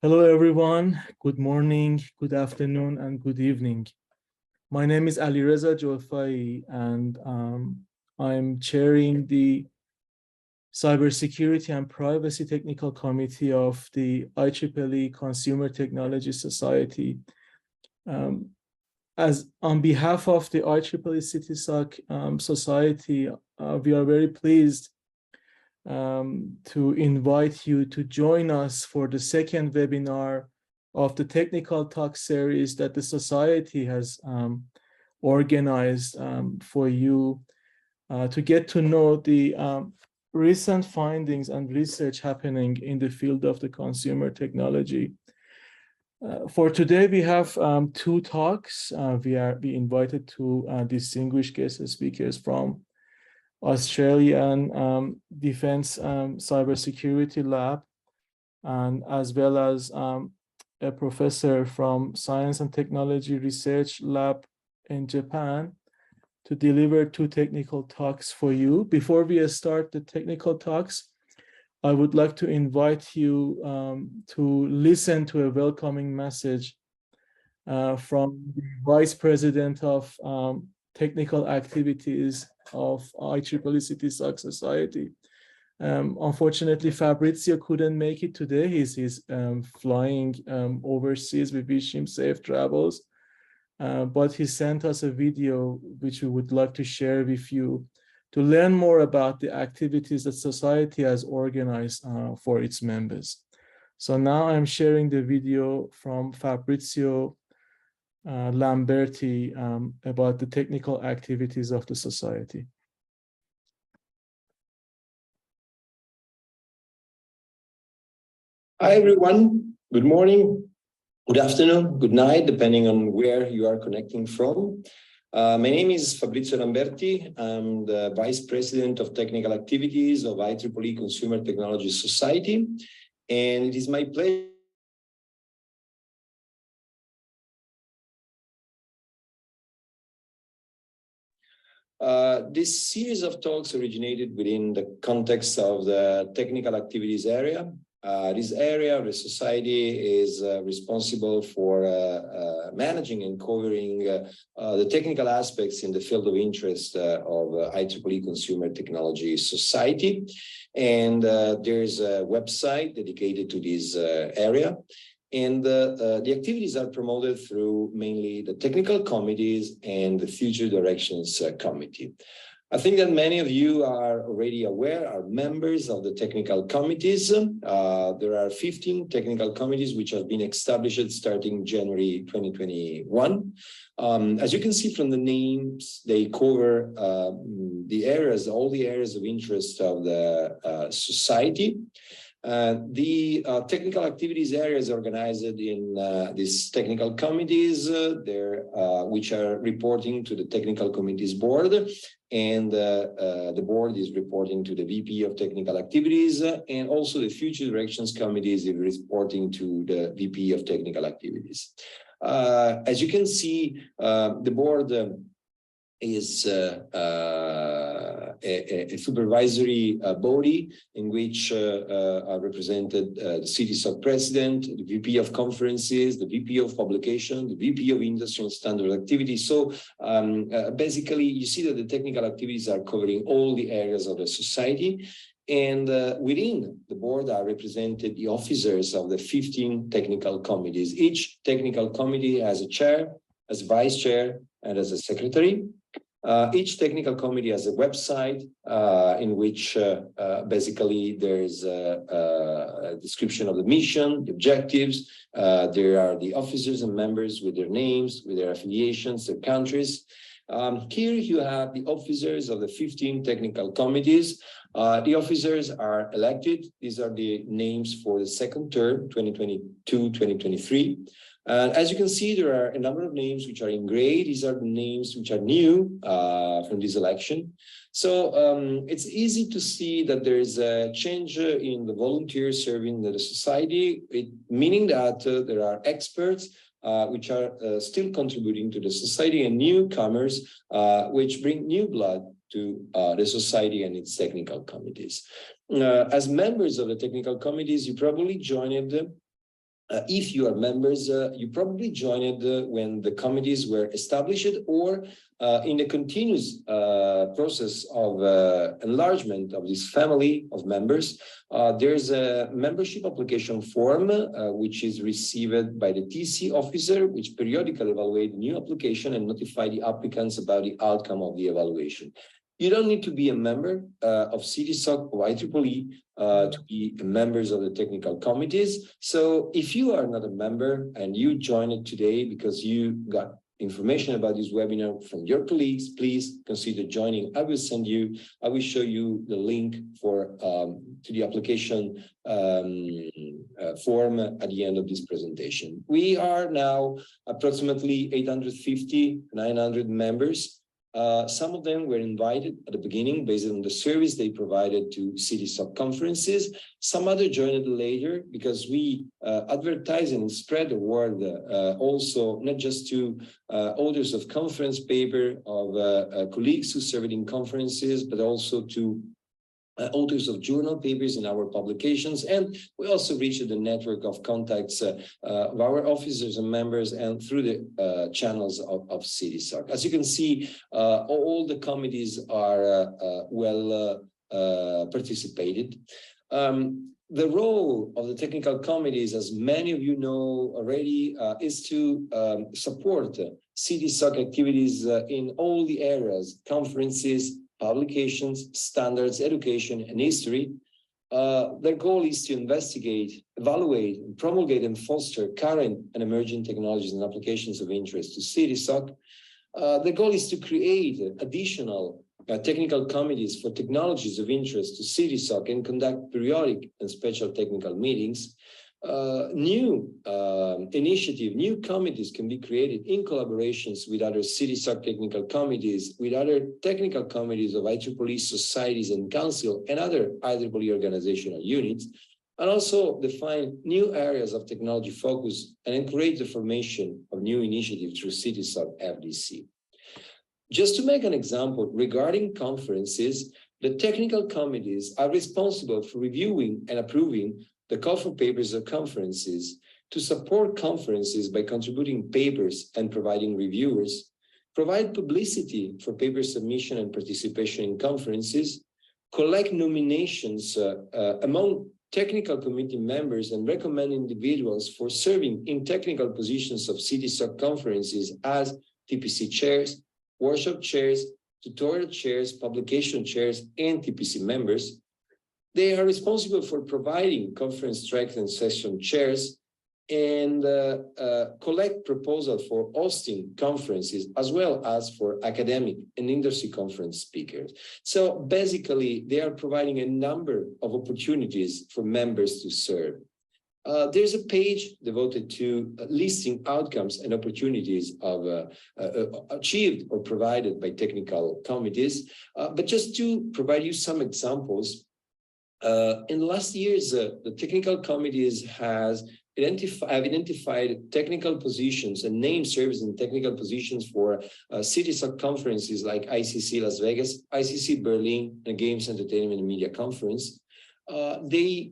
Hello, everyone. Good morning, good afternoon, and good evening. My name is Alireza Jofai, and I'm chairing the Cybersecurity and Privacy Technical Committee of the IEEE Consumer Technology Society. As on behalf of the IEEE CTSoc Society, we are very pleased to invite you to join us for the second webinar of the technical talk series that the Society has organized for you to get to know the recent findings and research happening in the field of the consumer technology. For today, we have two talks. We invited two distinguished guest speakers from Australian Defense Cybersecurity Lab, and as well as a professor from Science and Technology Research Lab in Japan to deliver two technical talks for you. Before we start the technical talks, I would like to invite you to listen to a welcoming message from the Vice President of Technical Activities of IEEE CTSoc Society. Unfortunately, Fabrizio couldn't make it today. He's flying overseas. We wish him safe travels. But he sent us a video which we would like to share with you to learn more about the activities that society has organized for its members. So now I'm sharing the video from Fabrizio Lamberti about the technical activities of the society. Hi, everyone. Good morning, good afternoon, good night, depending on where you are connecting from. My name is Fabrizio Lamberti. I'm the Vice President of Technical Activities of IEEE Consumer Technology Society, and it is my pleasure this series of talks originated within the context of the technical activities area. This area of the society is responsible for managing and covering the technical aspects in the field of interest of IEEE Consumer Technology Society. And there's a website dedicated to this area. And the activities are promoted through mainly the technical committees and the future directions committee. I think that many of you are already aware, are members of the technical committees. There are 15 technical committees which have been established starting January 2021. As you can see from the names, they cover the areas, all the areas of interest of the society. The technical activities area is organized in these technical committees, which are reporting to the technical committees board, and the board is reporting to the VP of technical activities, and also the future directions committee is reporting to the VP of technical activities. As you can see, the board is a supervisory body in which are represented the CTSoc president, the VP of conferences, the VP of publication, the VP of industry and standard activities. So basically, you see that the technical activities are covering all the areas of the society. And within the board are represented the officers of the 15 technical committees. Each technical committee has a chair, as a vice chair, and as a secretary. Each technical committee has a website in which basically there is a description of the mission, the objectives. There are the officers and members with their names, with their affiliations, their countries. Here you have the officers of the 15 technical committees. The officers are elected. These are the names for the second term, 2022-2023. As you can see, there are a number of names which are in gray. These are the names which are new from this election. So it's easy to see that there is a change in the volunteers serving the society, meaning that there are experts which are still contributing to the society, and newcomers which bring new blood to the society and its technical committees. As members of the technical committees, you probably joined them if you are members, you probably joined when the committees were established or in a continuous process of enlargement of this family of members. There's a membership application form, which is received by the TC officer, which periodically evaluates the new application and notify the applicants about the outcome of the evaluation. You don't need to be a member of CTSoc or IEEE to be members of the technical committees. So if you are not a member and you joined it today because you got information about this webinar from your colleagues, please consider joining. I will show you the link for to the application form at the end of this presentation. We are now approximately 850, 900 members. Some of them were invited at the beginning based on the service they provided to CTSoc conferences. Some other joined later because we advertise and spread the word also not just to authors of conference paper, of colleagues who served in conferences, but also to authors of journal papers in our publications. And we also reached the network of contacts of our officers and members and through the channels of CTSoc. As you can see, all the committees are well participated. The role of the technical committees, as many of you know already, is to support CTSoc activities in all the areas: conferences, publications, standards, education, and history. Their goal is to investigate, evaluate, and promulgate and foster current and emerging technologies and applications of interest to CTSoc. The goal is to create additional technical committees for technologies of interest to CTSoc and conduct periodic and special technical meetings. New committees can be created in collaborations with other CTSoc technical committees, with other technical committees of IEEE societies and council and other IEEE organizational units, and also define new areas of technology focus and encourage the formation of new initiatives through CTSoc FDC. Just to make an example, regarding conferences, the technical committees are responsible for reviewing and approving the call for papers of conferences, to support conferences by contributing papers and providing reviewers, provide publicity for paper submission and participation in conferences, collect nominations among technical committee members and recommend individuals for serving in technical positions of CTSoc conferences as TPC chairs, workshop chairs, tutorial chairs, publication chairs, and TPC members. They are responsible for providing conference tracks and session chairs and collect proposals for hosting conferences, as well as for academic and industry conference speakers. So basically, they are providing a number of opportunities for members to serve. There's a page devoted to listing outcomes and opportunities of achieved or provided by technical committees. But just to provide you some examples, in the last years, the technical committees have identified technical positions and named service and technical positions for CTSoc conferences like ICC Las Vegas, ICC Berlin, and Games, Entertainment, and Media Conference. They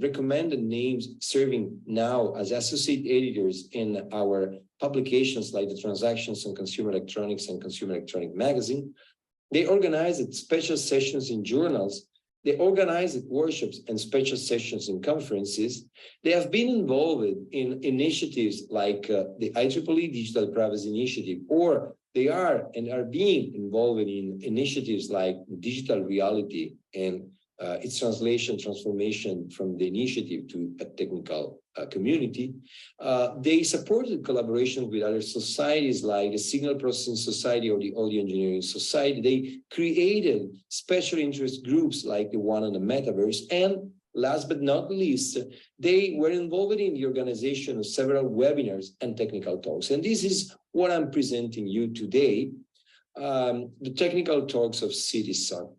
recommended names serving now as associate editors in our publications like the Transactions on Consumer Electronics and Consumer Electronic Magazine. They organized special sessions in journals. They organized workshops and special sessions in conferences. They have been involved in initiatives like the IEEE Digital Privacy Initiative, or they are being involved in initiatives like digital reality and its transformation from the initiative to a technical community. They supported collaboration with other societies like the Signal Processing Society or the Audio Engineering Society. They created special interest groups like the one on the metaverse. And last but not least, they were involved in the organization of several webinars and technical talks. And this is what I'm presenting you today, the technical talks of CTSoc.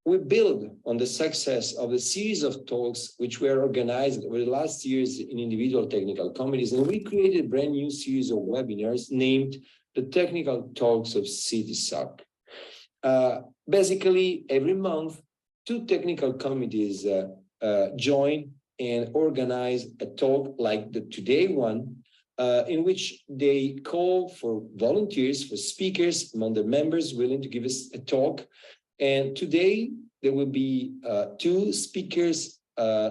We build on the success of a series of talks which were organized over the last years in individual technical committees, and we created a brand new series of webinars named the Technical Talks of CTSoc. Basically, every month, 2 technical committees join and organize a talk like the today one, in which they call for volunteers, for speakers among the members willing to give us a talk. And today there will be 2 speakers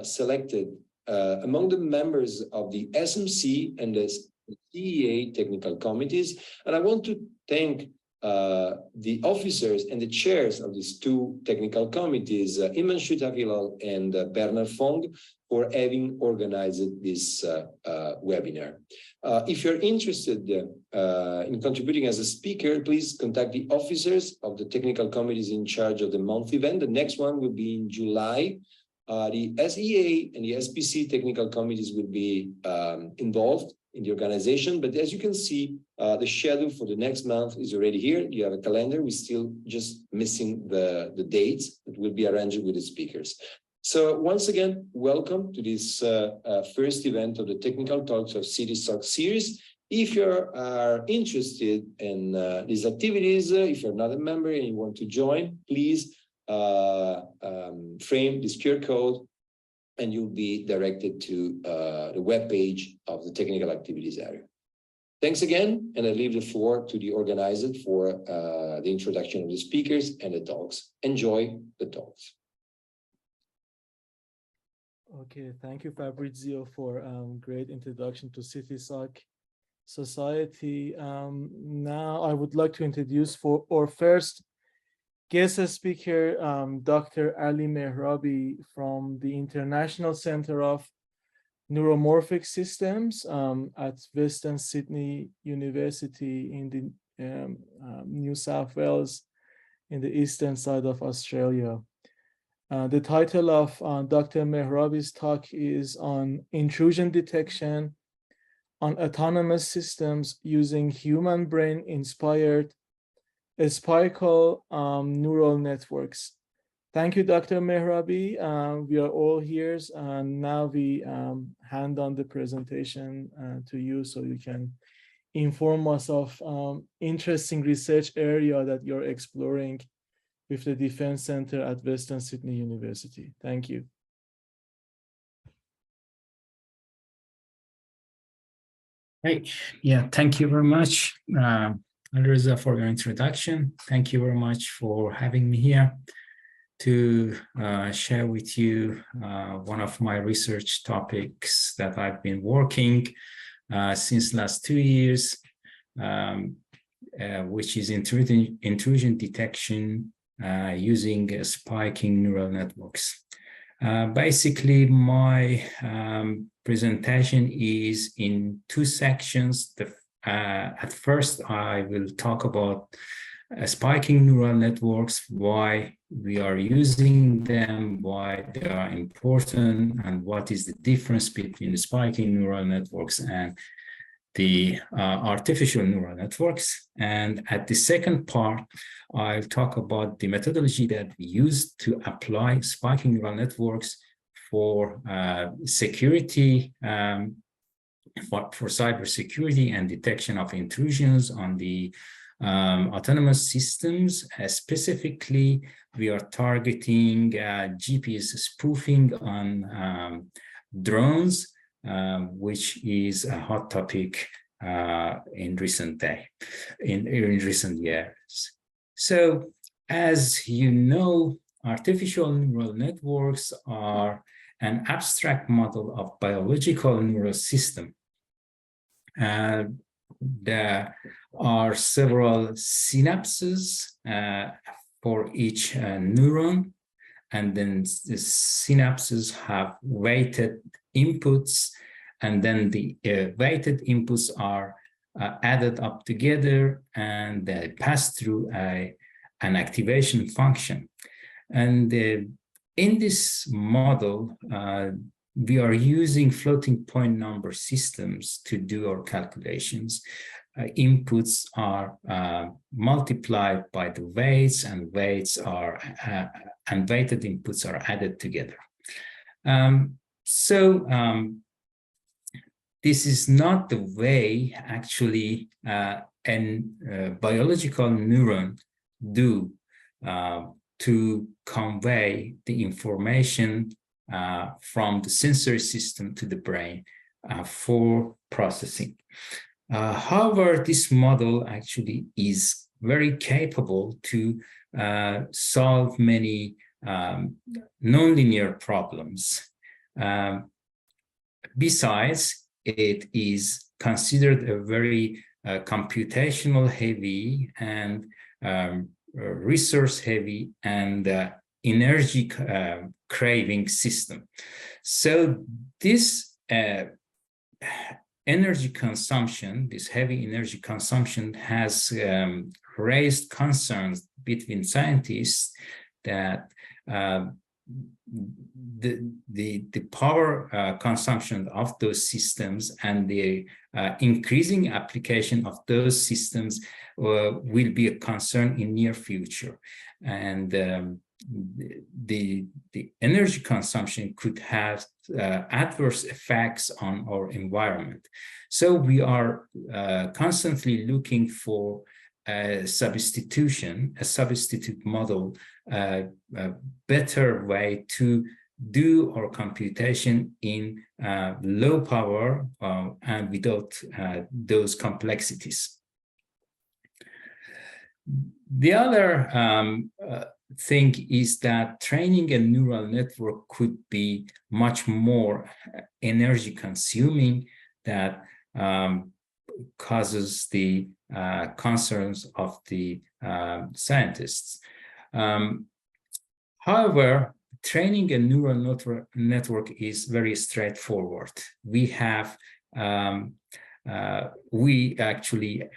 selected among the members of the SMC and the CEA technical committees. And I want to thank the officers and the chairs of these 2 technical committees, Iman Shutafilal and Bernard Fong, for having organized this webinar. If you're interested in contributing as a speaker, please contact the officers of the technical committees in charge of the month event. The next one will be in July. The SEA and the SPC technical committees will be involved in the organization, but as you can see, the schedule for the next month is already here. You have a calendar. We're still just missing the dates that will be arranged with the speakers. So once again, welcome to this first event of the Technical Talks of CTSoc series. If you are interested in these activities, if you're not a member and you want to join, please frame this QR code and you'll be directed to the webpage of the technical activities area. Thanks again, and I leave the floor to the organizer for the introduction of the speakers and the talks. Enjoy the talks. Okay, thank you, Fabrizio, for great introduction to CTSoc Society. Now I would like to introduce for our first guest speaker, Dr. Ali Mehrabi from the International Center of Neuromorphic Systems at Western Sydney University in the New South Wales in the eastern side of Australia. The title of Dr. Mehrabi's talk is on intrusion detection on autonomous systems using human brain inspired spiral neural networks. Thank you, Dr. Mehrabi. We are all here, and now we hand on the presentation to you so you can inform us of interesting research area that you're exploring with the Defense Center at Western Sydney University. Thank you. Hey, yeah, thank you very much, Alireza, for your introduction. Thank you very much for having me here to share with you one of my research topics that I've been working since last 2 years, which is intrusion detection using spiking neural networks. Basically, my presentation is in 2 sections. At first, I will talk about spiking neural networks, why we are using them, why they are important, and what is the difference between the spiking neural networks and the artificial neural networks. And at the second part, I'll talk about the methodology that we use to apply spiking neural networks for security, for cybersecurity and detection of intrusions on the autonomous systems. Specifically, we are targeting GPS spoofing on drones, which is a hot topic in recent years. So, as you know, artificial neural networks are an abstract model of biological neural system. There are several synapses for each neuron, and then the synapses have weighted inputs, and then the weighted inputs are added up together, and they pass through an activation function. And in this model, we are using floating point number systems to do our calculations. Inputs are multiplied by the weights, and weights are and weighted inputs are added together. This is not the way actually a biological neuron do to convey the information from the sensory system to the brain for processing. However, this model actually is very capable to solve many nonlinear problems. Besides, it is considered a very computational heavy and resource heavy and energy craving system. So this energy consumption, this heavy energy consumption has raised concerns between scientists that the power consumption of those systems and the increasing application of those systems will be a concern in near future. And the energy consumption could have adverse effects on our environment. So we are constantly looking for a substitute model, a better way to do our computation in low power and without those complexities. The other thing is that training a neural network could be much more energy consuming that causes the concerns of the scientists. However, training a neural network is very straightforward. We actually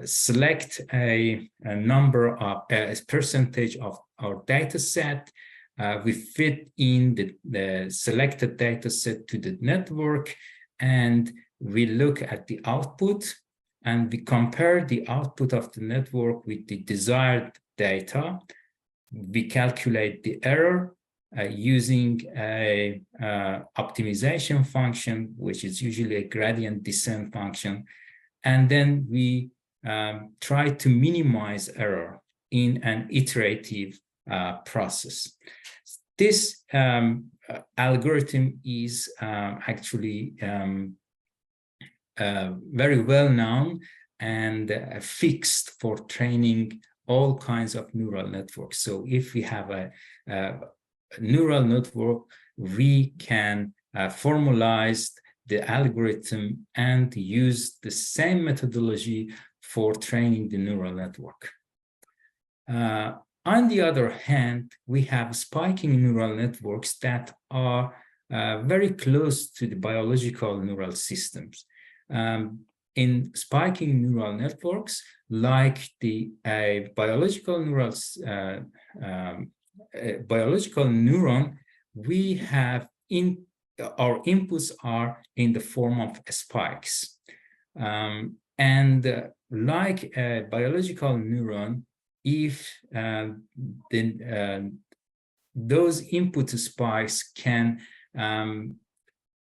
select a number of a percentage of our data set. We fit in the selected data set to the network, and we look at the output, and we compare the output of the network with the desired data. We calculate the error using a optimization function, which is usually a gradient descent function. And then we try to minimize error in an iterative process. This algorithm is actually very well known and fixed for training all kinds of neural networks. So if we have a neural network, we can formalize the algorithm and use the same methodology for training the neural network. On the other hand, we have spiking neural networks that are very close to the biological neural systems. In spiking neural networks, like the biological neuron, we have our inputs are in the form of spikes. And like a biological neuron, if those input spikes can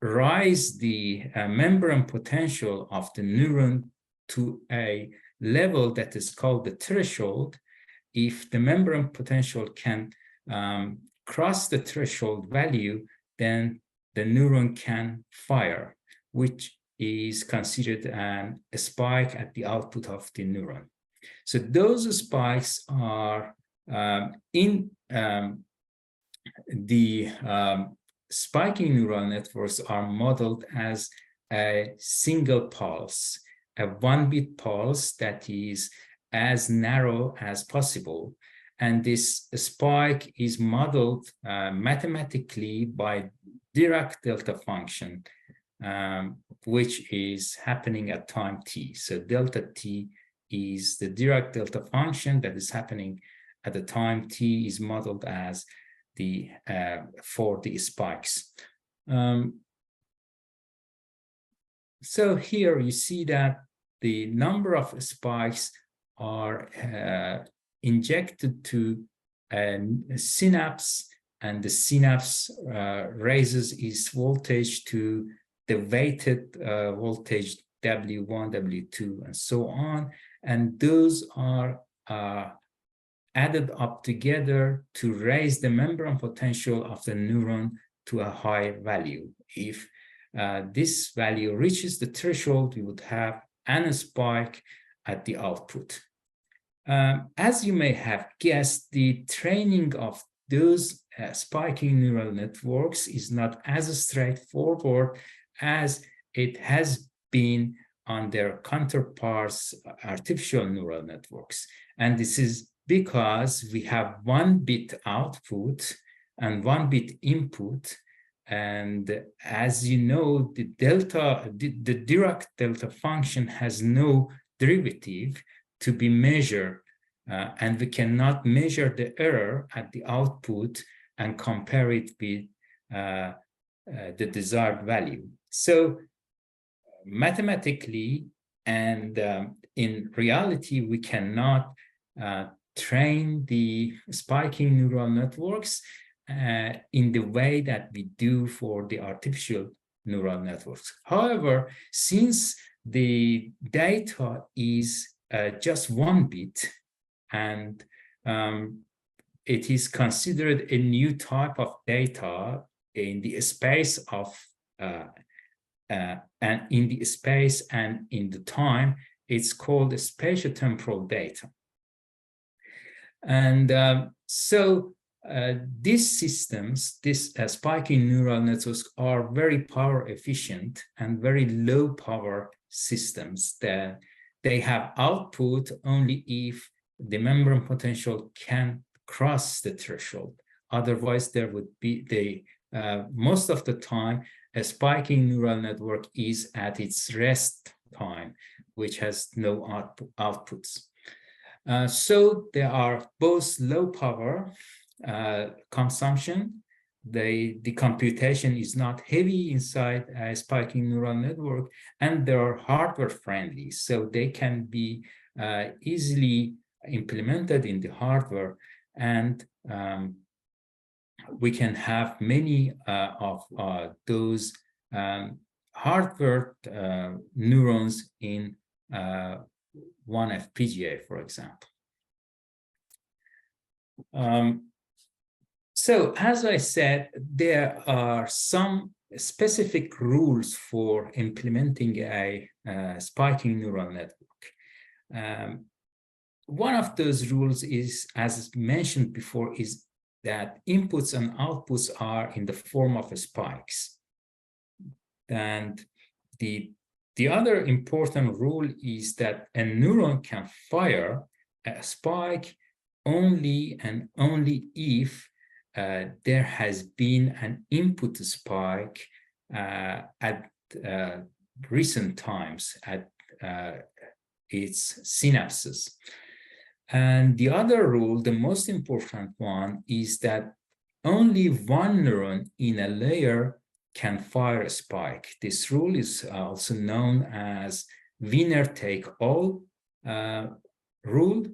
rise the membrane potential of the neuron to a level that is called the threshold. If the membrane potential can cross the threshold value, then the neuron can fire, which is considered a spike at the output of the neuron. So those spikes are in the spiking neural networks are modeled as a single pulse, a 1-bit pulse that is as narrow as possible. And this spike is modeled mathematically by Dirac delta function, which is happening at time t. So delta t is the Dirac delta function that is happening at the time t is modeled as the for the spikes. So here you see that the number of spikes are injected to a synapse, and the synapse raises its voltage to the weighted voltage W1, W2, and so on. And those are added up together to raise the membrane potential of the neuron to a high value. If this value reaches the threshold, we would have an spike at the output. As you may have guessed, the training of those spiking neural networks is not as straightforward as it has been on their counterparts, artificial neural networks. And this is because we have 1 bit output and 1 bit input. And as you know, the Dirac delta function has no derivative to be measured, and we cannot measure the error at the output and compare it with the desired value. So mathematically and in reality, we cannot train the spiking neural networks in the way that we do for the artificial neural networks. However, since the data is just 1 bit, and it is considered a new type of data in the space of and in the space and in the time, it's called spatiotemporal data. And so these systems, these spiking neural networks, are very power efficient and very low power systems that they have output only if the membrane potential can cross the threshold. Otherwise, there would be most of the time, a spiking neural network is at its rest time, which has no outputs. So there are both low power consumption. The computation is not heavy inside a spiking neural network, and they are hardware friendly, so they can be easily implemented in the hardware, and we can have many of those hardware neurons in one FPGA, for example. So, as I said, there are some specific rules for implementing a spiking neural network. One of those rules is, as mentioned before, is that inputs and outputs are in the form of spikes. And the other important rule is that a neuron can fire a spike only and only if there has been an input spike at recent times at its synapses. And the other rule, the most important one, is that only one neuron in a layer can fire a spike. This rule is also known as winner-take-all rule,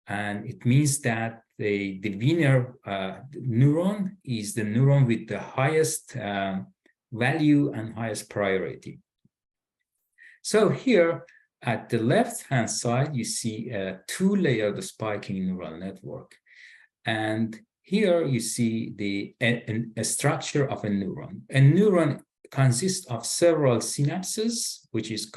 and it means that the winner neuron is the neuron with the highest value and highest priority. So here, at the left-hand side, you see a two-layered spiking neural network. And here you see a structure of a neuron. A neuron consists of several synapses, which is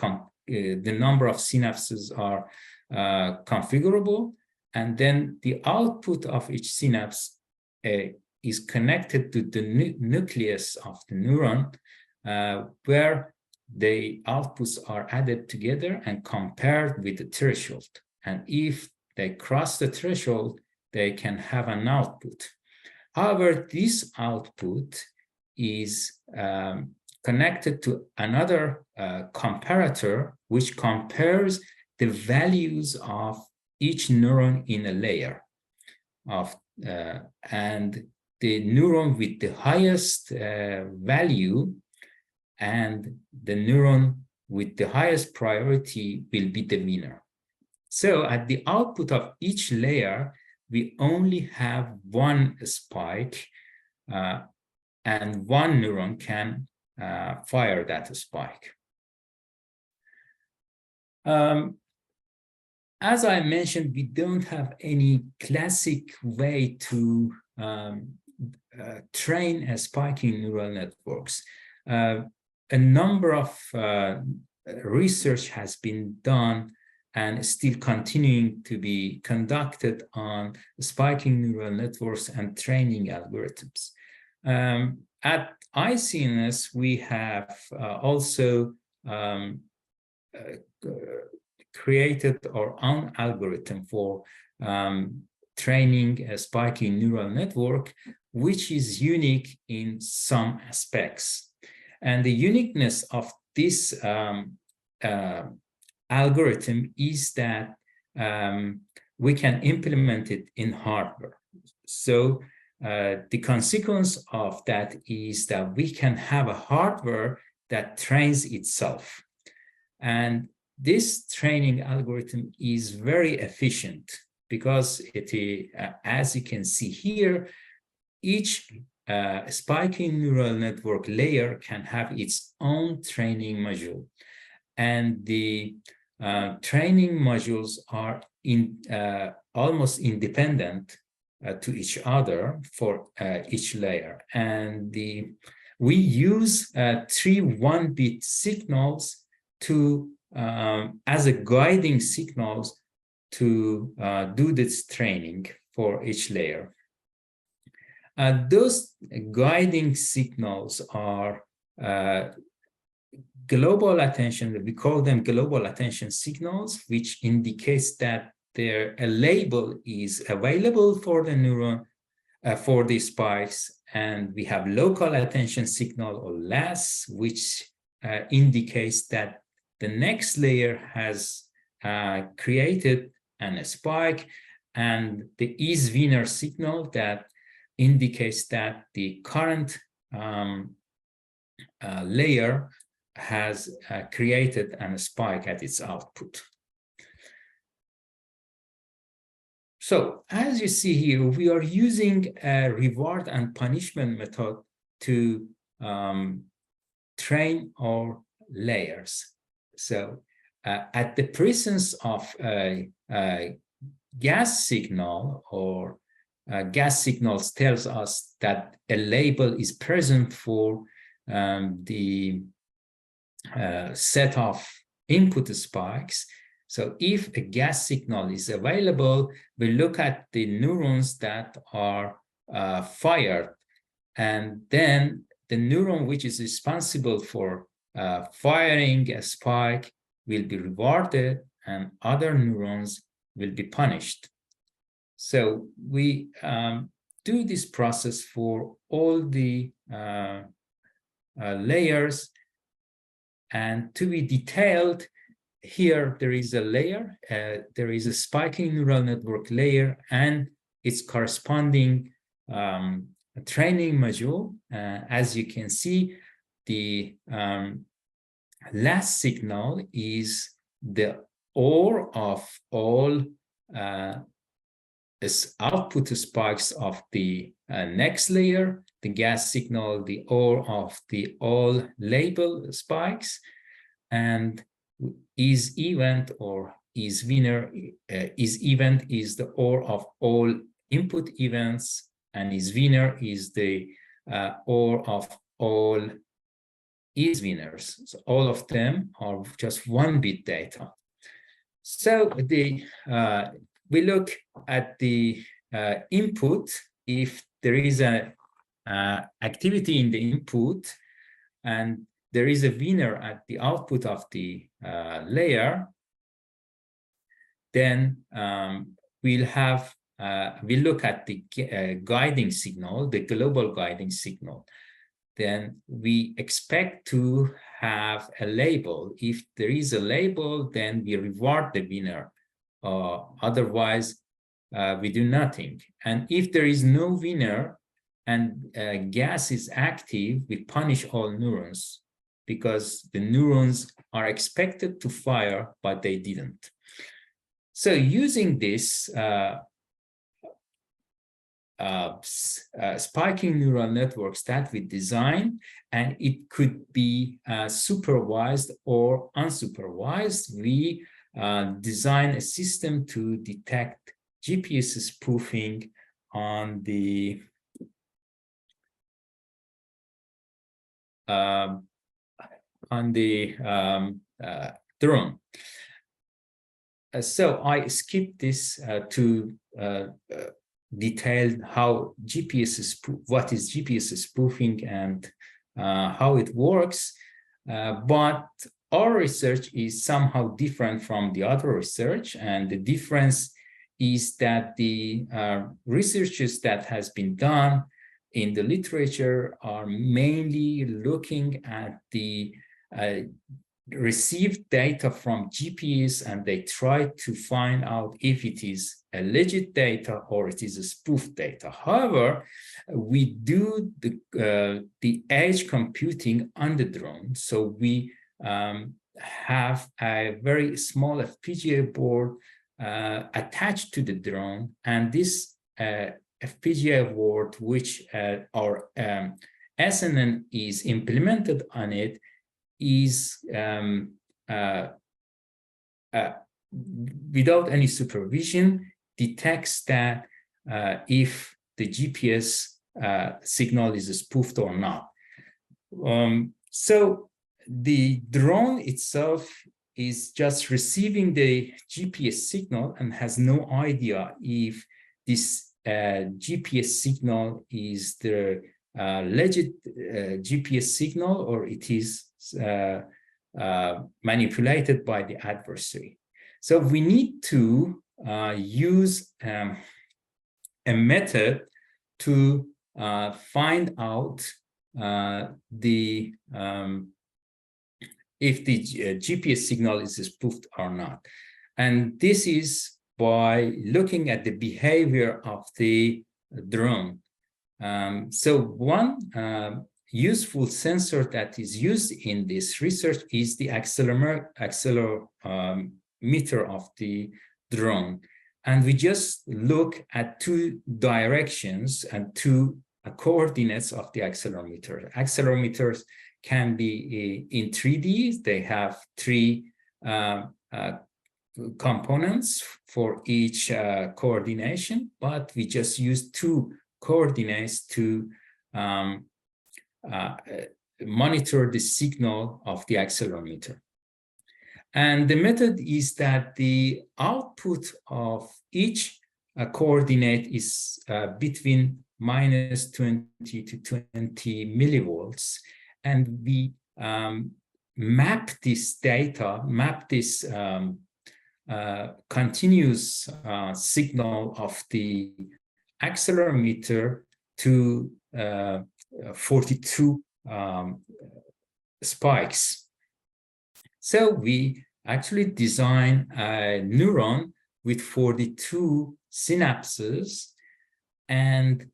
the number of synapses are configurable. And then the output of each synapse is connected to the nucleus of the neuron, where the outputs are added together and compared with the threshold. And if they cross the threshold, they can have an output. However, this output is connected to another comparator, which compares the values of each neuron in a layer of, and the neuron with the highest value and the neuron with the highest priority will be the winner. So at the output of each layer, we only have one spike, and one neuron can fire that spike. as I mentioned, we don't have any classic way to train spiking neural networks. A number of research has been done and still continuing to be conducted on spiking neural networks and training algorithms. At ICNS, we have also created our own algorithm for training a spiking neural network, which is unique in some aspects. And the uniqueness of this algorithm is that we can implement it in hardware. So the consequence of that is that we can have a hardware that trains itself. And this training algorithm is very efficient because as you can see here, each spiking neural network layer can have its own training module. And the training modules are almost independent to each other for each layer. And we use 3 1-bit signals to as a guiding signals to do this training for each layer. Those guiding signals are global attention. We call them global attention signals, which indicates that a label is available for the neuron for the spikes, and we have local attention signal or LAS, which indicates that the next layer has created a spike, and the is-winner signal that indicates that the current layer has created a spike at its output. So as you see here, we are using a reward and punishment method to train our layers. So at the presence of a gas signal, or gas signals tells us that a label is present for the set of input spikes. So if a gas signal is available, we look at the neurons that are fired, and then the neuron which is responsible for firing a spike will be rewarded, and other neurons will be punished. So we do this process for all the layers, and to be detailed, here there is a layer, there is a spiking neural network layer and its corresponding training module. As you can see, the last signal is the OR of all output spikes of the next layer, the gas signal, the OR of the all label spikes, and is event or is winner is event is the OR of all input events, and is winner is the OR of all is winners. So all of them are just 1-bit data. So we look at the input. If there is a activity in the input and there is a winner at the output of the layer, then we'll look at the guiding signal, the global guiding signal. Then we expect to have a label. If there is a label, then we reward the winner. Otherwise, we do nothing. And if there is no winner and gas is active, we punish all neurons, because the neurons are expected to fire, but they didn't. So using this spiking neural networks that we design, and it could be supervised or unsupervised, we design a system to detect GPS spoofing on the drone. So I skipped this to detail how what is GPS spoofing and how it works. But our research is somehow different from the other research, and the difference is that the researches that has been done in the literature are mainly looking at the received data from GPS, and they try to find out if it is a legit data or it is a spoofed data. However, we do the edge computing on the drone. So we have a very small FPGA board attached to the drone, and this FPGA board, which our SNN is implemented on it, is without any supervision, detects that if the GPS signal is spoofed or not. So the drone itself is just receiving the GPS signal and has no idea if this GPS signal is the legit GPS signal or it is manipulated by the adversary. So we need to use a method to find out if the GPS signal is spoofed or not. And this is by looking at the behavior of the drone. So one useful sensor that is used in this research is the accelerometer of the drone. And we just look at two directions and two coordinates of the accelerometer. Accelerometers can be in 3D. They have three components for each coordination, but we just use two coordinates to monitor the signal of the accelerometer. And the method is that the output of each coordinate is between -20 to 20 millivolts. And we map this data, this continuous signal of the accelerometer to 42 spikes. So we actually design a neuron with 42 synapses, and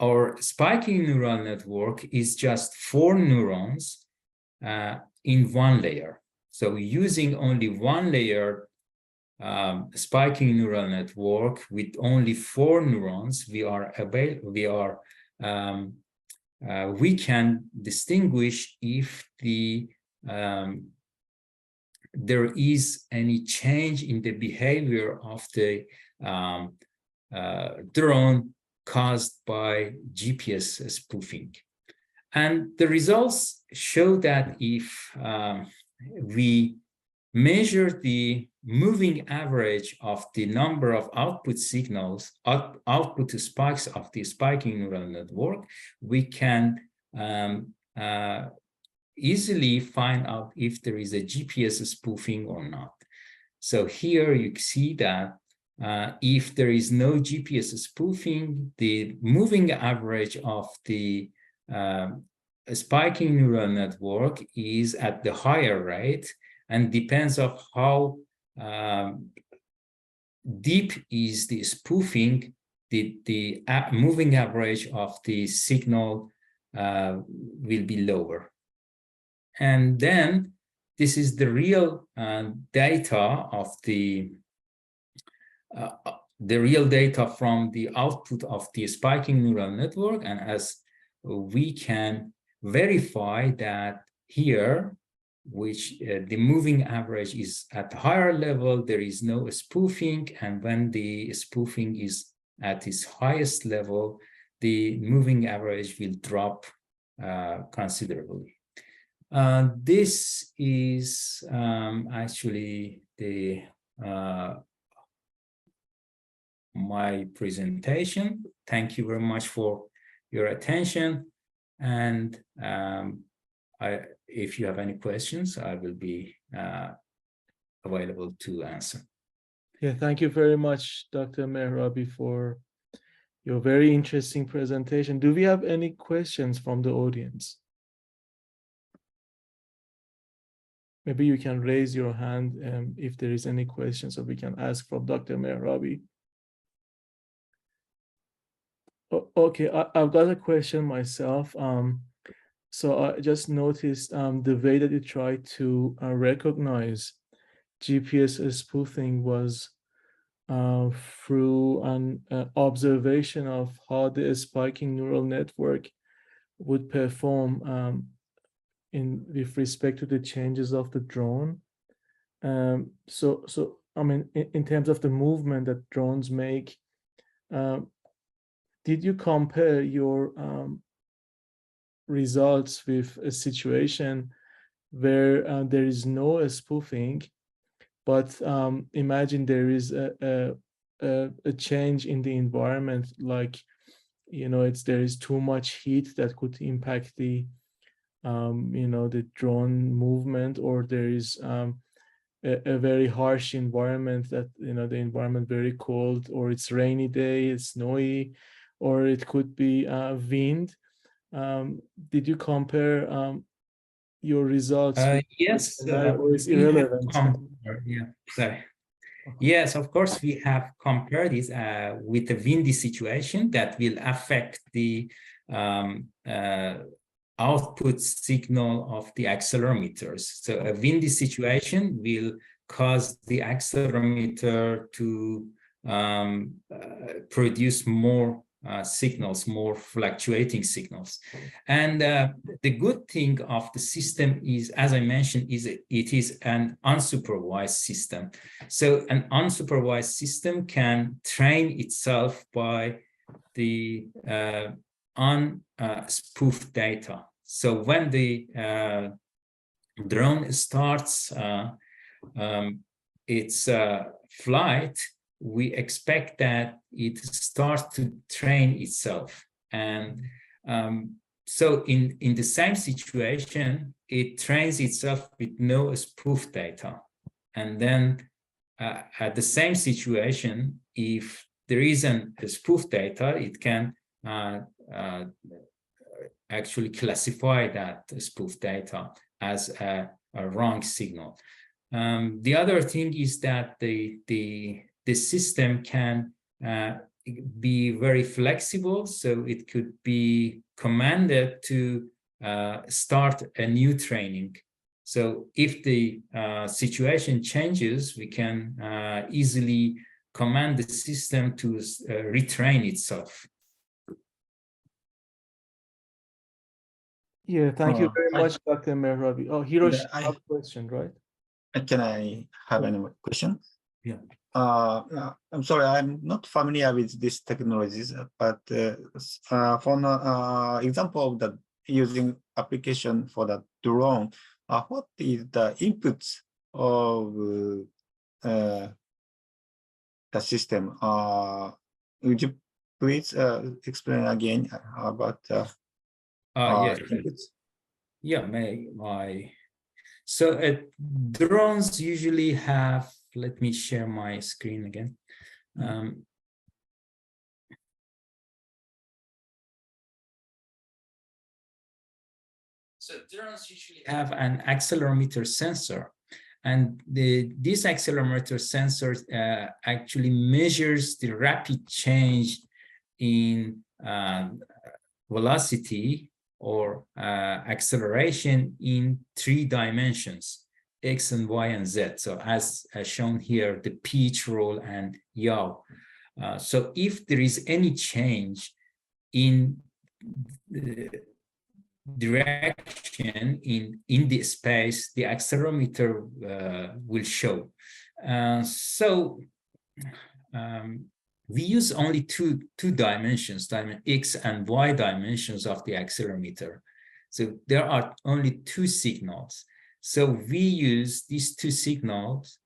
our spiking neural network is just 4 neurons in one layer. So using only one layer spiking neural network with only 4 neurons, we can distinguish if there is any change in the behavior of the drone caused by GPS spoofing. And the results show that if we measure the moving average of the number of output signals, output spikes of the spiking neural network, we can easily find out if there is a GPS spoofing or not. So here you see that if there is no GPS spoofing, the moving average of the spiking neural network is at the higher rate, and depends on how deep is the spoofing, the moving average of the signal will be lower. And then this is the real data of the real data from the output of the spiking neural network. And as we can verify that here, which the moving average is at a higher level, there is no spoofing, and when the spoofing is at its highest level, the moving average will drop considerably. This is actually the my presentation. Thank you very much for your attention, and if you have any questions, I will be available to answer. Yeah, thank you very much, Dr. Mehrabi, for your very interesting presentation. Do we have any questions from the audience? Maybe you can raise your hand if there is any questions, so we can ask from Dr. Mehrabi. Okay, I've got a question myself. So I just noticed the way that you try to recognize GPS spoofing was through an observation of how the spiking neural network would perform with respect to the changes of the drone. So I mean, in terms of the movement that drones make, did you compare your results with a situation where there is no spoofing, but imagine there is a change in the environment, like, you know, there is too much heat that could impact the you know, the drone movement, or there is a very harsh environment that, you know, the environment very cold, or it's rainy day, it's snowy, or it could be wind. Did you compare your results? Yes, Or it's we have irrelevant? compared, yeah, sorry. Yes, of course, we have compared this with a windy situation that will affect the output signal of the accelerometers. So a windy situation will cause the accelerometer to produce more signals, more fluctuating signals. And the good thing of the system is, as I mentioned, is it is an unsupervised system. So an unsupervised system can train itself by the unspoofed data. So when the drone starts its flight, we expect that it starts to train itself. And so in the same situation, it trains itself with no spoof data. And then at the same situation, if there isn't a spoof data, it can actually classify that spoof data as a wrong signal. The other thing is that the system can be very flexible, so it could be commanded to start a new training. So if the situation changes, we can easily command the system to retrain itself. Yeah, thank you very much, Dr. Mehrabi. Oh, Hiroshi, I have a question, right? Can I have any question? Yeah. I'm sorry, I'm not familiar with these technologies, but for an example of the using application for the drone, what is the inputs of the system? Would you please explain again about Yes. inputs? Yeah, so drones usually have, let me share my screen again. So drones usually have an accelerometer sensor, and this accelerometer sensor actually measures the rapid change in velocity or acceleration in 3 dimensions, X and Y and Z. So as shown here, the pitch, roll, and yaw. So if there is any change in the direction direction in the space the accelerometer will show. We use only two dimensions, X and Y dimensions of the accelerometer. So there are only two signals. So we use these two signals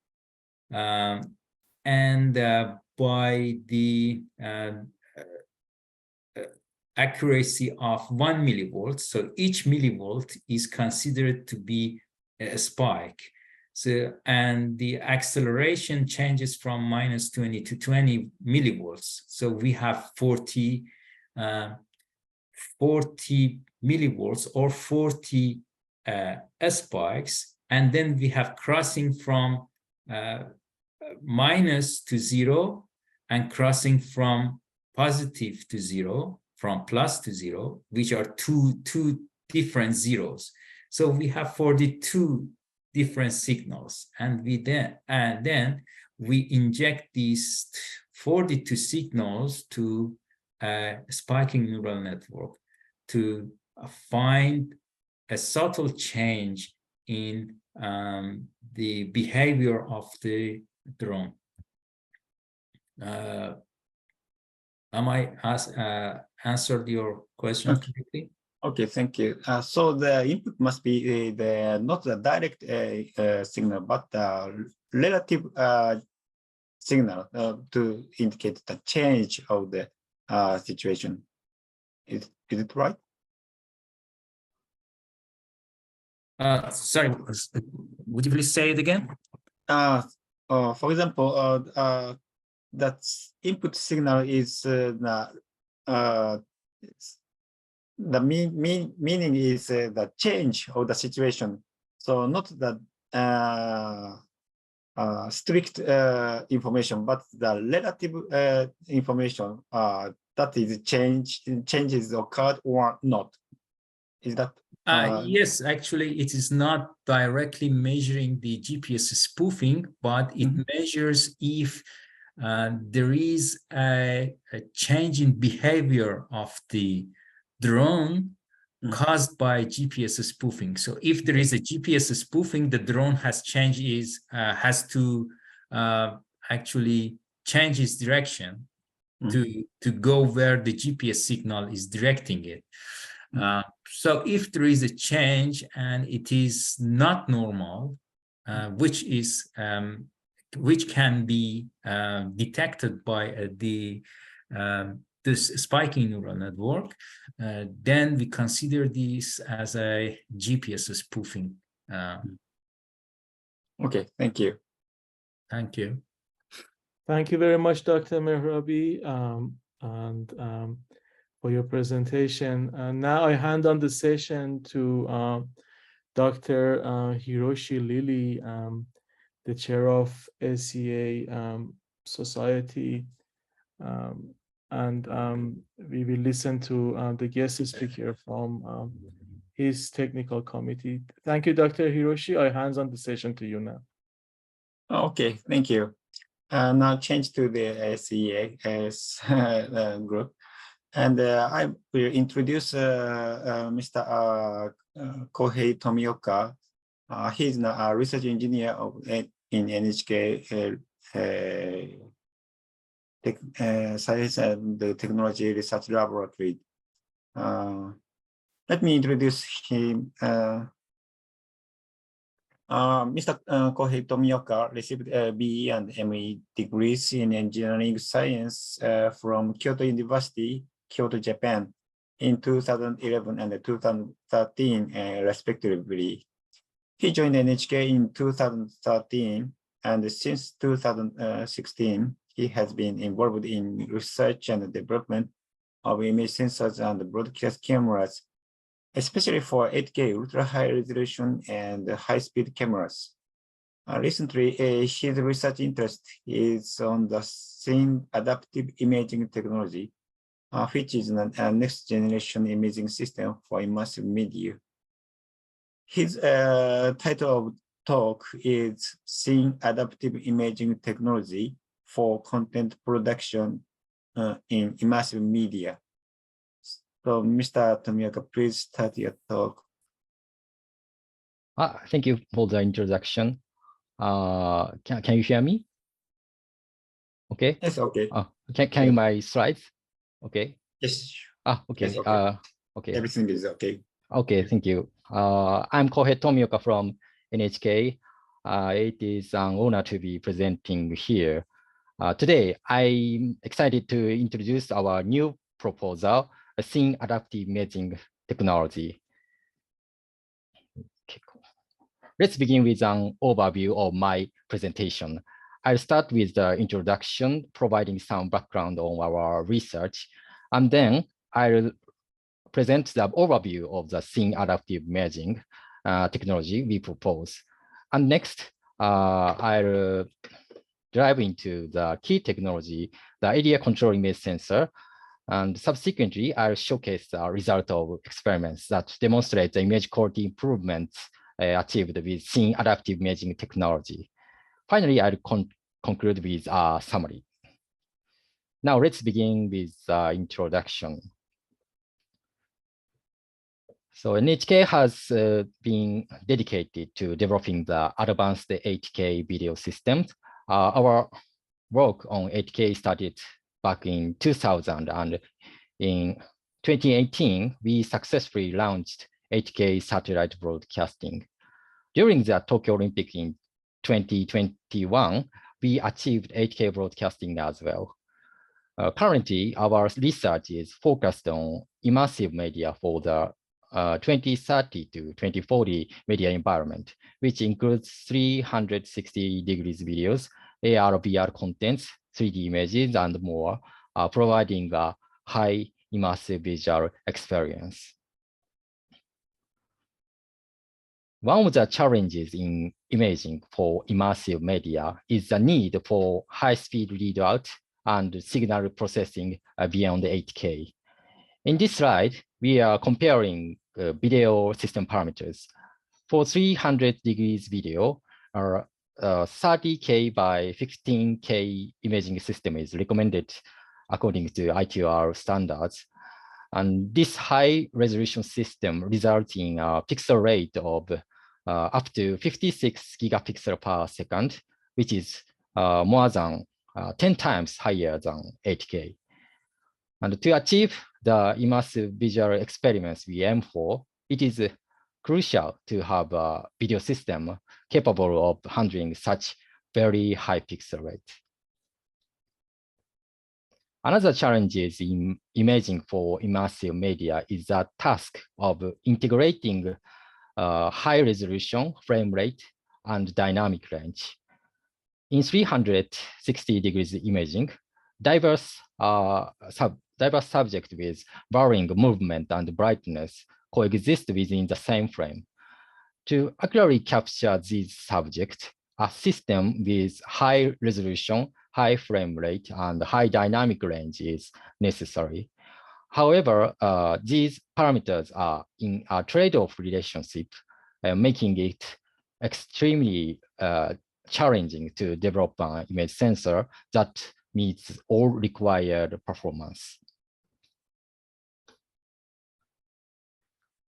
and by the accuracy of 1 millivolt. So each millivolt is considered to be a spike. So, and the acceleration changes from -20 to 20 millivolts. So we have 40 millivolts or 40 spikes. And then we have crossing from minus to 0 and crossing from positive to 0, from plus to 0, which are two different zeros. So we have 42 different signals, and then we inject these 42 signals to a spiking neural network to find a subtle change in the behavior of the drone. Am I answered your question correctly? Okay, thank you. So the input must be not the direct signal, but the relative signal to indicate the change of the situation. Is it right? Sorry, would you please say it again? For example, that input signal is the meaning is the change of the situation. So not the strict information, but the relative information that is changes occurred or not. Is that? Yes, actually, it is not directly measuring the GPS spoofing, but it measures if there is a change in behavior of the drone caused by GPS spoofing. So if there is a GPS spoofing, the drone has to actually change its direction to go where the GPS signal is directing it. So if there is a change and it is not normal, which can be detected by this spiking neural network, then we consider this as a GPS spoofing. Okay, thank you. Thank you. Thank you very much, Dr. Mehrabi, for your presentation. And now I hand on the session to Dr. Hiroshi Lili, the chair of SEA Society. We will listen to the guest speaker from his technical committee. Thank you, Dr. Hiroshi. I hand on the session to you now. Okay, thank you. Now change to the SEA group. And I will introduce Mr. Kohei Tomioka. He's a research engineer in NHK Science and Technology Research Laboratory. Let me introduce him. Mr. Kohei Tomioka received BE and ME degrees in engineering science from Kyoto University, Kyoto, Japan, in 2011 and 2013, respectively. He joined NHK in 2013, and since 2016, he has been involved in research and development of image sensors and broadcast cameras, especially for 8K ultra-high resolution and high-speed cameras. Recently, his research interest is on the scene adaptive imaging technology, which is a next-generation imaging system for immersive media. His title of talk is Scene Adaptive Imaging Technology for Content Production in Immersive Media. So, Mr. Tomioka, please start your talk. Thank you for the introduction. Can you hear me? Okay. Yes, okay. Can you my slides? Okay. Yes. Okay. Yes, okay. Okay. Everything is okay. Okay, thank you. I'm Kohei Tomioka from NHK. It is an honor to be presenting here. Today, I'm excited to introduce our new proposal, a Scene Adaptive Imaging Technology. Okay, cool. Let's begin with an overview of my presentation. I'll start with the introduction, providing some background on our research, and then I'll present the overview of the Scene Adaptive Imaging technology we propose. And next, I'll dive into the key technology, the area control image sensor. And subsequently, I'll showcase the result of experiments that demonstrate the image quality improvements achieved with Scene Adaptive Imaging technology. Finally, I'll conclude with a summary. Now let's begin with the introduction. So NHK has been dedicated to developing the advanced 8K video systems. Our work on 8K started back in 2000, and in 2018, we successfully launched 8K satellite broadcasting. During the Tokyo Olympic in 2021, we achieved 8K broadcasting as well. Currently, our research is focused on immersive media for the 2030 to 2040 media environment, which includes 360 degrees videos, AR, VR contents, 3D images, and more, providing a high immersive visual experience. One of the challenges in imaging for immersive media is the need for high-speed readout and signal processing beyond 8K. In this slide, we are comparing video system parameters. For 300 degrees video, our 30K by 15K imaging system is recommended according to ITR standards. And this high resolution system results in a pixel rate of up to 56 gigapixel per second, which is more than 10 times higher than 8K. And to achieve the immersive visual experiments we aim for, it is crucial to have a video system capable of handling such very high pixel rate. Another challenge in imaging for immersive media is the task of integrating high resolution, frame rate, and dynamic range. In 360 degrees imaging, diverse subjects with varying movement and brightness coexist within the same frame. To accurately capture these subjects, a system with high resolution, high frame rate, and high dynamic range is necessary. However, these parameters are in a trade-off relationship, making it extremely challenging to develop an image sensor that meets all required performance.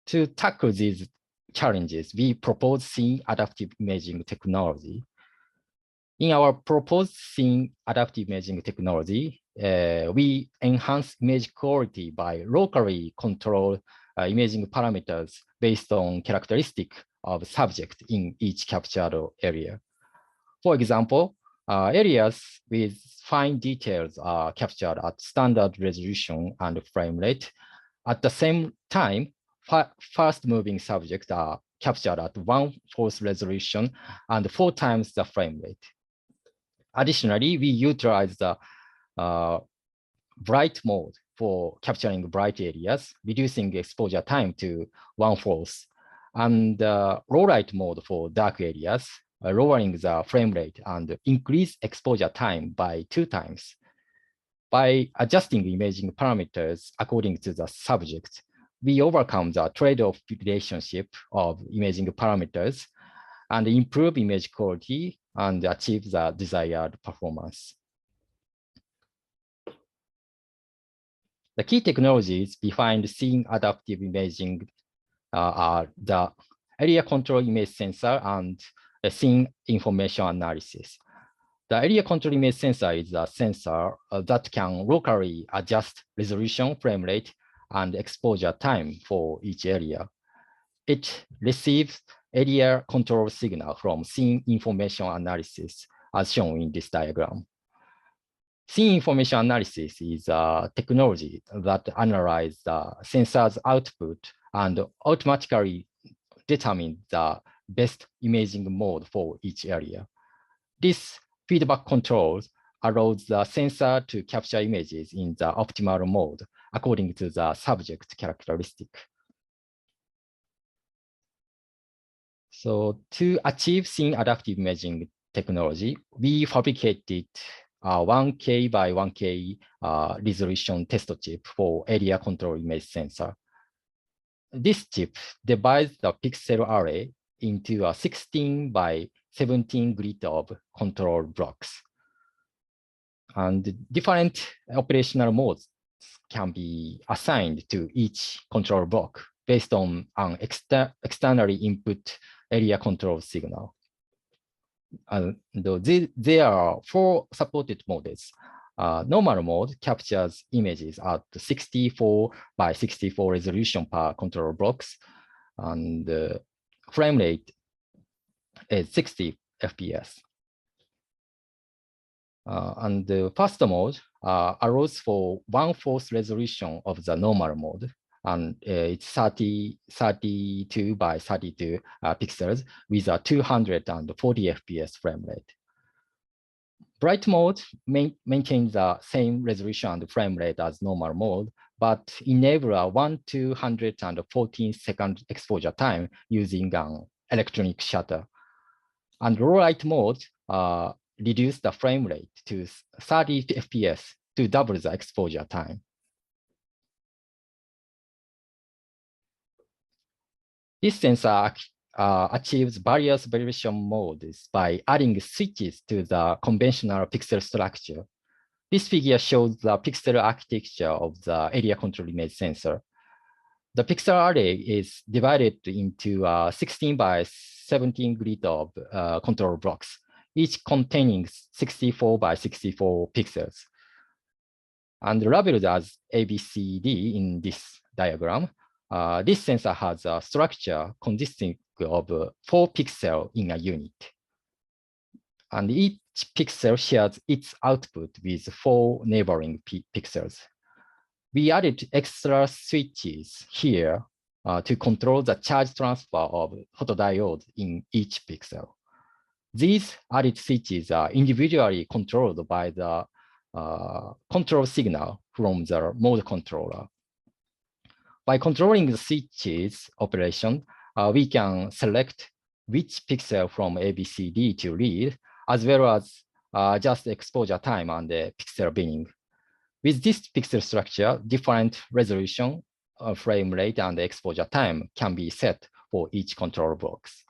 To tackle these challenges, we propose Scene Adaptive Imaging technology. In our proposed Scene Adaptive Imaging technology, we enhance image quality by locally control imaging parameters based on characteristics of subject in each captured area. For example, areas with fine details are captured at standard resolution and frame rate. At the same time, fast-moving subjects are captured at 1/4 resolution and 4 times the frame rate. Additionally, we utilize the bright mode for capturing bright areas, reducing exposure time to 1/4, and low light mode for dark areas, lowering the frame rate and increase exposure time by 2 times. By adjusting imaging parameters according to the subject, we overcome the trade-off relationship of imaging parameters and improve image quality and achieve the desired performance. The key technologies behind Scene Adaptive Imaging are the area control image sensor and scene information analysis. The area control image sensor is a sensor that can locally adjust resolution, frame rate, and exposure time for each area. It receives area control signal from scene information analysis, as shown in this diagram. Scene information analysis is a technology that analyzes the sensor's output and automatically determines the best imaging mode for each area. This feedback control allows the sensor to capture images in the optimal mode according to the subject characteristic. So to achieve scene adaptive imaging technology, we fabricated a 1K by 1K resolution test chip for area control image sensor. This chip divides the pixel array into a 16 by 17 grid of control blocks. And different operational modes can be assigned to each control block based on an externally input area control signal. There are 4 supported modes. Normal mode captures images at 64 by 64 resolution per control blocks, and frame rate is 60 FPS. And the fast mode allows for 1/4 resolution of the normal mode, and it's 32 by 32 pixels with a 240 FPS frame rate. Bright mode maintains the same resolution and frame rate as normal mode, but enable a 1/214 exposure time using an electronic shutter. And low light mode reduce the frame rate to 30 FPS to double the exposure time. This sensor achieves various variation modes by adding switches to the conventional pixel structure. This figure shows the pixel architecture of the area control image sensor. The pixel array is divided into 16 by 17 grid of control blocks, each containing 64 by 64 pixels. And labeled as ABCD in this diagram, this sensor has a structure consisting of 4 pixels in a unit. And each pixel shares its output with 4 neighboring pixels. We added extra switches here to control the charge transfer of photodiodes in each pixel. These added switches are individually controlled by the control signal from the mode controller. By controlling the switches operation, we can select which pixel from ABCD to read, as well as just exposure time and the pixel binning. With this pixel structure, different resolution, frame rate, and exposure time can be set for each control box.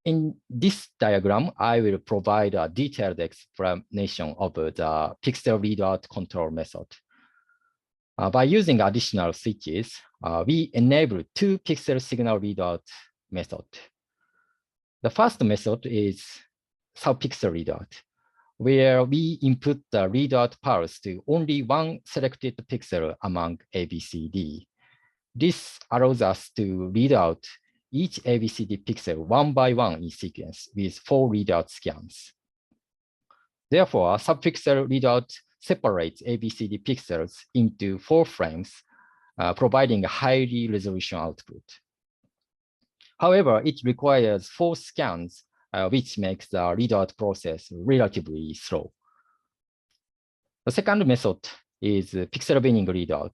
In this diagram, I will provide a detailed explanation of the pixel readout control method. By using additional switches, we enable 2 pixel signal readout method. The first method is sub-pixel readout, where we input the readout pulse to only one selected pixel among ABCD. This allows us to read out each ABCD pixel one by one in sequence with 4 readout scans. Therefore, sub-pixel readout separates ABCD pixels into 4 frames, providing a highly resolution output. However, it requires 4 scans, which makes the readout process relatively slow. The second method is pixel binning readout,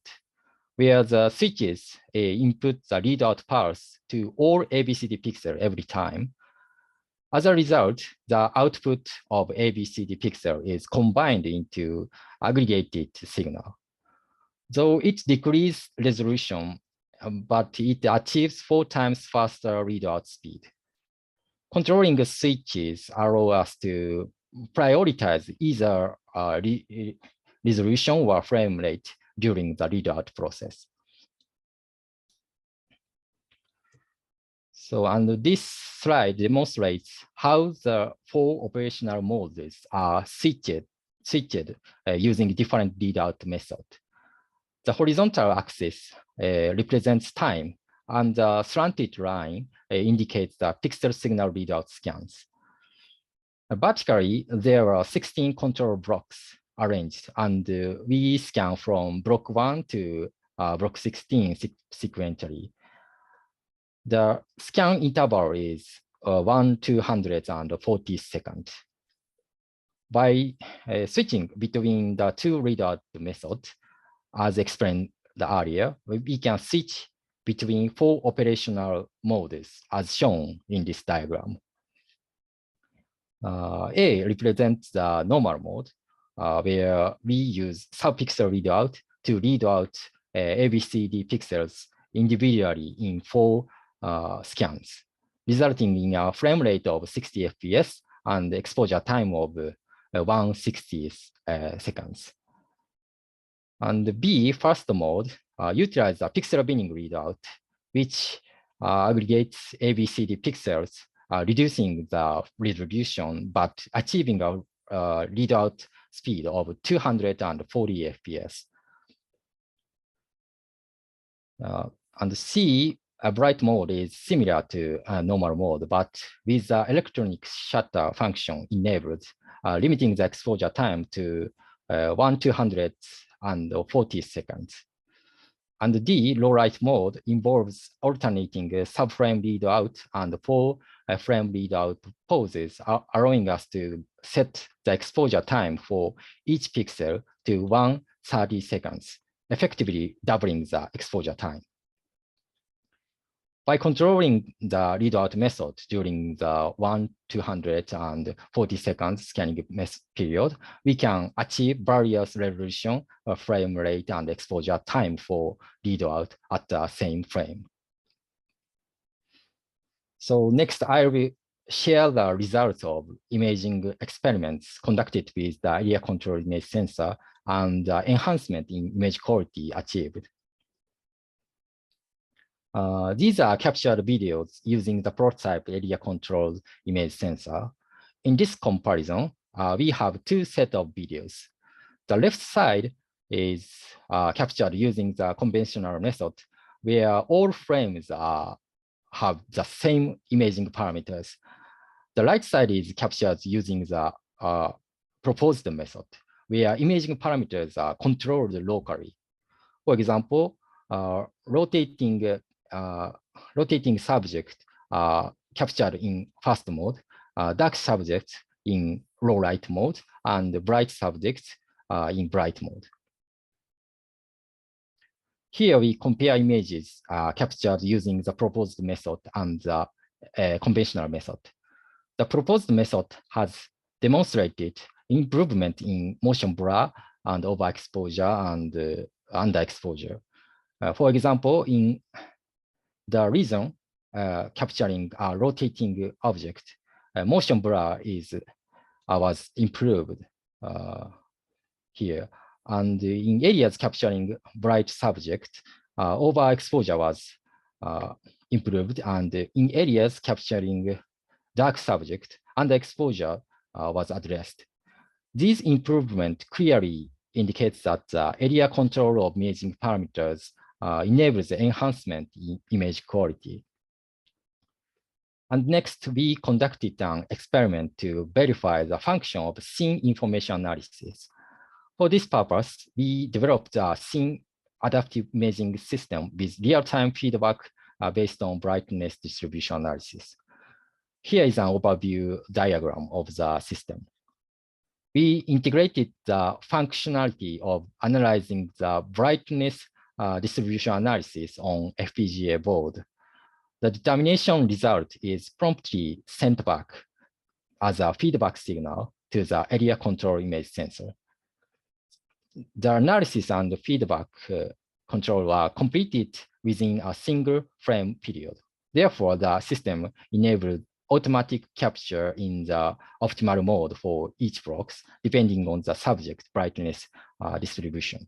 where the switches input the readout pulse to all ABCD pixels every time. As a result, the output of ABCD pixel is combined into aggregated signal. Though it decreases resolution, but it achieves 4 times faster readout speed. Controlling the switches allow us to prioritize either resolution or frame rate during the readout process. So, and this slide demonstrates how the 4 operational modes are switched using different readout method. The horizontal axis represents time, and the slanted line indicates the pixel signal readout scans. Vertically, there are 16 control blocks arranged, and we scan from block 1 to block 16 sequentially. The scan interval is 1/240 seconds. By switching between the 2 readout methods, as explained earlier, we can switch between 4 operational modes as shown in this diagram. A represents the normal mode, where we use sub-pixel readout to read out ABCD pixels individually in 4 scans, resulting in a frame rate of 60 FPS and exposure time of 160 seconds. And B, first mode, utilizes a pixel binning readout, which aggregates ABCD pixels, reducing the resolution, but achieving a readout speed of 240 FPS. And C, a bright mode, is similar to a normal mode, but with the electronic shutter function enabled, limiting the exposure time to 1/240 seconds. And D, low light mode, involves alternating subframe readout and 4 frame readout poses, allowing us to set the exposure time for each pixel to 130 seconds, effectively doubling the exposure time. By controlling the readout method during the 1/240 seconds scanning period, we can achieve various resolution, frame rate, and exposure time for readout at the same frame. So next, I will share the results of imaging experiments conducted with the area control image sensor and enhancement in image quality achieved. These are captured videos using the prototype area control image sensor. In this comparison, we have 2 sets of videos. The left side is captured using the conventional method, where all frames have the same imaging parameters. The right side is captured using the proposed method, where imaging parameters are controlled locally. For example, rotating subject captured in fast mode, dark subjects in low light mode, and bright subjects in bright mode. Here we compare images captured using the proposed method and the conventional method. The proposed method has demonstrated improvement in motion blur and overexposure and underexposure. For example, in the region capturing a rotating object, motion blur was improved here. And in areas capturing bright subject, overexposure was improved, and in areas capturing dark subject, underexposure was addressed. This improvement clearly indicates that the area control of imaging parameters enables the enhancement in image quality. And next, we conducted an experiment to verify the function of scene information analysis. For this purpose, we developed a scene adaptive imaging system with real-time feedback based on brightness distribution analysis. Here is an overview diagram of the system. We integrated the functionality of analyzing the brightness distribution analysis on FPGA board. The determination result is promptly sent back as a feedback signal to the area control image sensor. The analysis and feedback control are completed within a single frame period. Therefore, the system enabled automatic capture in the optimal mode for each blocks, depending on the subject brightness distribution.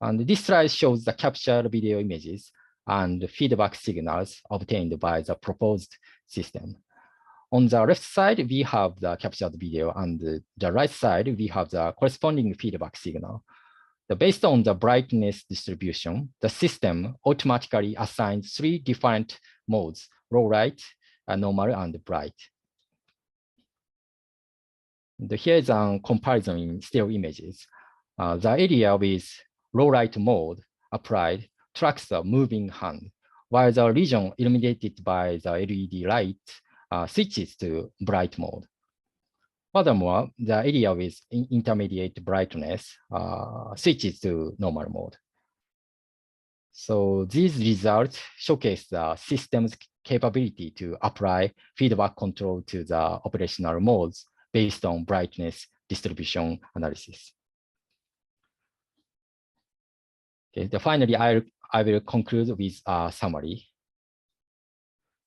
And this slide shows the captured video images and feedback signals obtained by the proposed system. On the left side, we have the captured video, and the right side, we have the corresponding feedback signal. Based on the brightness distribution, the system automatically assigns 3 different modes: low light, normal, and bright. Here is a comparison in still images. The area with low light mode applied tracks the moving hand, while the region illuminated by the LED light switches to bright mode. Furthermore, the area with intermediate brightness switches to normal mode. So these results showcase the system's capability to apply feedback control to the operational modes based on brightness distribution analysis. Okay, finally, I will conclude with a summary.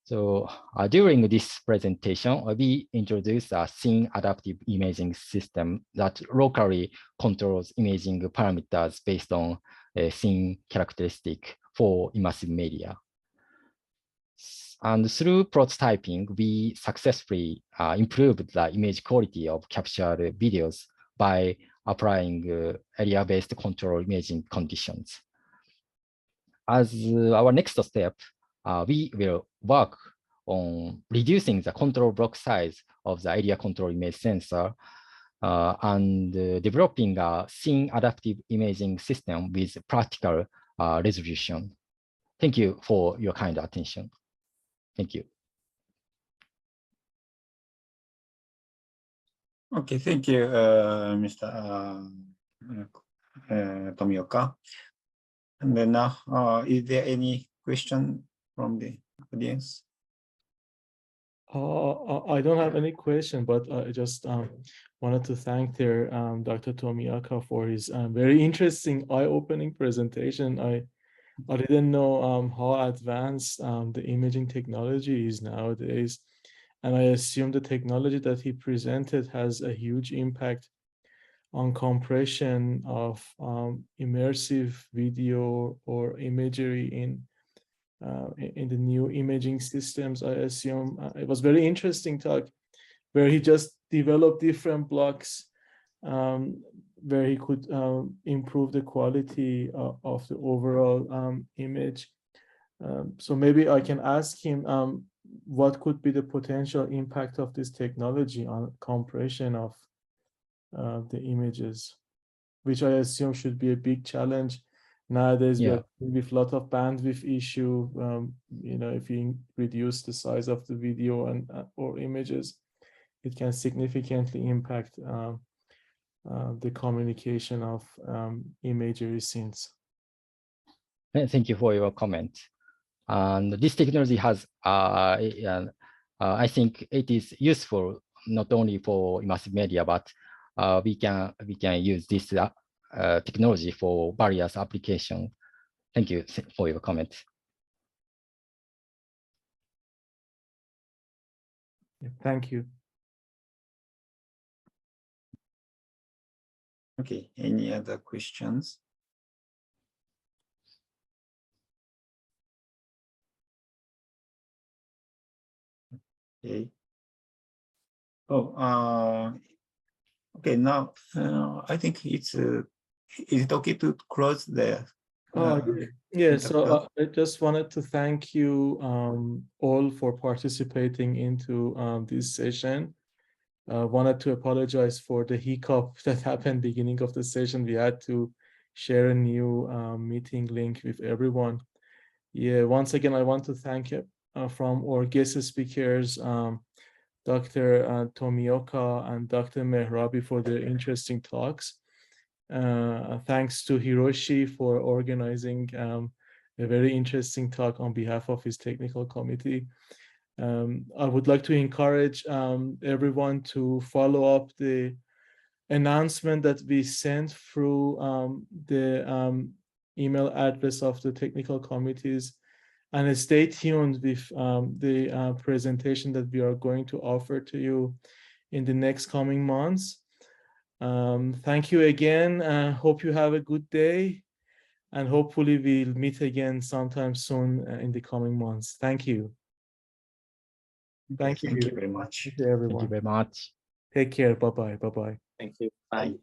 So during this presentation, we introduced a scene adaptive imaging system that locally controls imaging parameters based on a scene characteristic for immersive media. And through prototyping, we successfully improved the image quality of captured videos by applying area-based control imaging conditions. As our next step, we will work on reducing the control block size of the area control image sensor and developing a scene adaptive imaging system with practical resolution. Thank you for your kind attention. Thank you. Okay, thank you, Mr. Tomioka. And then now, is there any question from the audience? I don't have any question, but I just wanted to thank Dr. Tomioka for his very interesting, eye-opening presentation. I didn't know how advanced the imaging technology is nowadays. And I assume the technology that he presented has a huge impact on compression of immersive video or imagery in the new imaging systems. I assume it was very interesting talk where he just developed different blocks where he could improve the quality of the overall image. So maybe I can ask him what could be the potential impact of this technology on compression of the images, which I assume should be a big challenge nowadays. Yeah. With a lot of bandwidth issue, you know, if you reduce the size of the video and or images, it can significantly impact the communication of imagery scenes. Thank you for your comment. And this technology has, I think it is useful not only for immersive media, but we can use this technology for various applications. Thank you for your comment. Thank you. Okay, any other questions? Okay. Oh, okay. Now, I think it's. Is it okay to close the? Yeah. So I just wanted to thank you all for participating into this session. Wanted to apologize for the hiccup that happened beginning of the session. We had to share a new meeting link with everyone. Yeah. Once again, I want to thank you from our guest speakers, Dr. Tomioka and Dr. Mehrabi for their interesting talks. Thanks to Hiroshi for organizing a very interesting talk on behalf of his technical committee. I would like to encourage everyone to follow up the announcement that we sent through the email address of the technical committees, and stay tuned with the presentation that we are going to offer to you in the next coming months. Thank you again. Hope you have a good day. and hopefully we'll meet again sometime soon in the coming months. Thank you. Thank you. Thank you very much. Thank you, Thank you everyone. very much. Take care. Bye-bye. Bye-bye. Thank you. Bye.